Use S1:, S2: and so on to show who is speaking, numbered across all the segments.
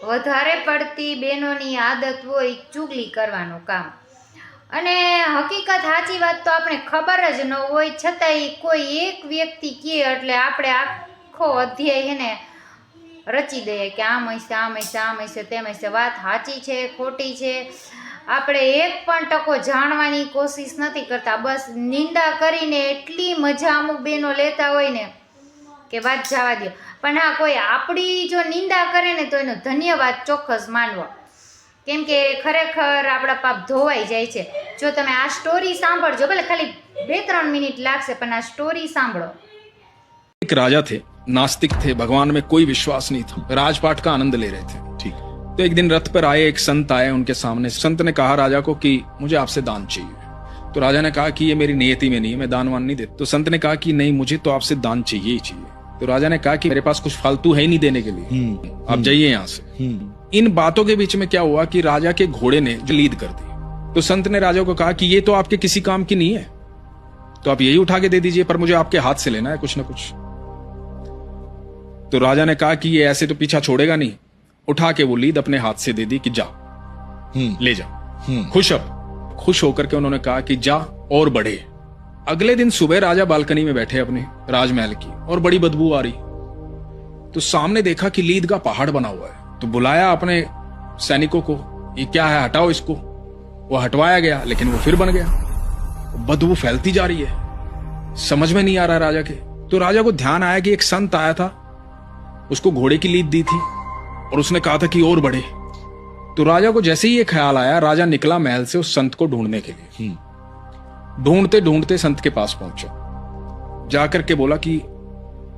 S1: વધારે પડતી બહેનોની આદત હોય ચુગલી કરવાનું કામ। અને હકીકત સાચી વાત તો આપણે ખબર જ ન હોય, છતાંય કોઈ એક વ્યક્તિ કહે એટલે આપણે આખો અધ્યાય હેને રચી દઈએ કે આમ હશે, આમ હશે, આમ હશે, તેમ હશે। વાત સાચી છે ખોટી છે આપણે એક પણ ટકો જાણવાની કોશિશ નથી કરતા, બસ નિંદા કરીને એટલી મજા અમુક બહેનો લેતા હોય ને કે વાત જવા દો। પણ હા, કોઈ આપણી જો નિંદા કરે ને તો એનો ધન્યવાદ ચોક્કસ માનવો, કેમ કે ખરેખર આપણા પાપ ધોવાઈ જાય છે। જો તમે આ સ્ટોરી સાંભળજો, ભલે ખાલી 2-3 મિનિટ લાગશે, પણ આ સ્ટોરી સાંભળો।
S2: एक राजा थे, नास्तिक थे, भगवान में कोई विश्वास नहीं था, राजपाट का आनंद ले रहे थे। ठीक। तो एक दिन रथ पर आए एक संत आए उनके सामने। संत ने कहा राजा को कि मुझे आपसे दान चाहिए। तो राजा ने कहा कि ये मेरी नियति में नहीं है, मैं दान वान नहीं देता। तो संत ने कहा कि नहीं, मुझे तो आपसे दान चाहिए ही चाहिए। तो राजा ने कहा कि मेरे पास कुछ फालतू है ही नहीं देने के लिए, आप जाइए यहाँ से। इन बातों के बीच में क्या हुआ कि राजा के घोड़े ने लीद कर दी। तो संत ने राजा को कहा कि ये तो आपके किसी काम की नहीं है, तो आप यही उठा के दे दीजिए, पर मुझे आपके हाथ से लेना है कुछ ना कुछ। तो राजा ने कहा कि ये ऐसे तो पीछा छोड़ेगा नहीं। उठा के वो लीद अपने हाथ से दे दी कि जा ले जा। खुश होकर के उन्होंने कहा कि जा और बढ़े। अगले दिन सुबह राजा बालकनी में बैठे अपने राजमहल की, और बड़ी बदबू आ रही। तो सामने देखा कि लीद का पहाड़ बना हुआ है। तो बुलाया अपने सैनिकों को, ये क्या है, हटाओ इसको। वो हटवाया गया, लेकिन वो फिर बन गया। बदबू फैलती जा रही है, समझ में नहीं आ रहा राजा के। तो राजा को ध्यान आया कि एक संत आया था, उसको घोड़े की लीद दी थी और उसने कहा था कि और बढ़े। तो राजा को जैसे ही ये ख्याल आया, राजा निकला महल से उस संत को ढूंढने के लिए। ढूंढते ढूंढते संत के पास पहुंचा, जाकर के बोला कि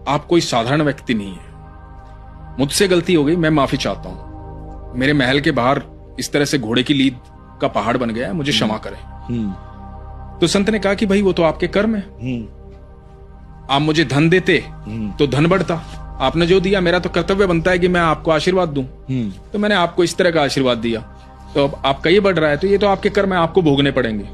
S2: आप कोई साधारण व्यक्ति नहीं है, मुझसे गलती हो गई, मैं माफी चाहता हूं। मेरे महल के बाहर इस तरह से घोड़े की लीद का पहाड़ बन गया है, मुझे क्षमा करें। तो संत ने कहा कि भाई वो तो आपके कर्म है, आप मुझे धन देते तो धन बढ़ता, आपने जो दिया, मेरा तो कर्तव्य बनता है कि मैं आपको आशीर्वाद दूं। तो मैंने आपको इस तरह का आशीर्वाद दिया, तो अब आपका ये बढ़ रहा है, तो ये तो आपके कर्म है, आपको भोगने पड़ेंगे।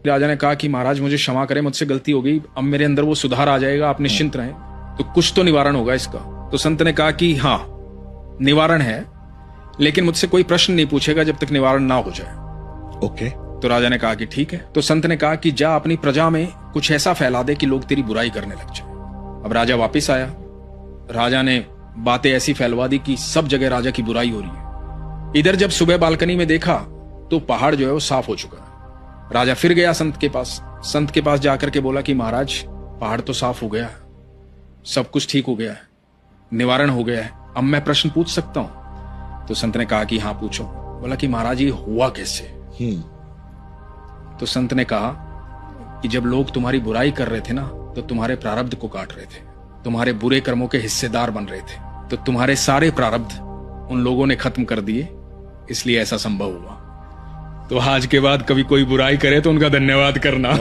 S2: राजा ने कहा कि महाराज मुझे क्षमा करें, मुझसे गलती हो गई, अब मेरे अंदर वो सुधार आ जाएगा, आप निश्चिंत रहें, तो कुछ तो निवारण होगा इसका। तो संत ने कहा कि हाँ निवारण है, लेकिन मुझसे कोई प्रश्न नहीं पूछेगा जब तक निवारण ना हो जाए।
S3: ओके।
S2: तो राजा ने कहा कि ठीक है। तो संत ने कहा कि जा अपनी प्रजा में कुछ ऐसा फैला दे कि लोग तेरी बुराई करने लग जाए। अब राजा वापिस आया, राजा ने बातें ऐसी फैलवा दी कि सब जगह राजा की बुराई हो रही है। इधर जब सुबह बालकनी में देखा तो पहाड़ जो है वो साफ हो चुका है। राजा फिर गया संत के पास, संत के पास जाकर के बोला कि महाराज पहाड़ तो साफ हो गया है, सब कुछ ठीक हो गया है, निवारण हो गया है, अब मैं प्रश्न पूछ सकता हूं? तो संत ने कहा कि हाँ पूछो। बोला कि महाराज ये हुआ कैसे? तो संत ने कहा कि जब लोग तुम्हारी बुराई कर रहे थे ना, तो तुम्हारे प्रारब्ध को काट रहे थे, तुम्हारे बुरे कर्मों के हिस्सेदार बन रहे थे, तो तुम्हारे सारे प्रारब्ध उन लोगों ने खत्म कर दिए, इसलिए ऐसा संभव हुआ। तो आज के बाद कभी कोई बुराई करे तो उनका धन्यवाद करना।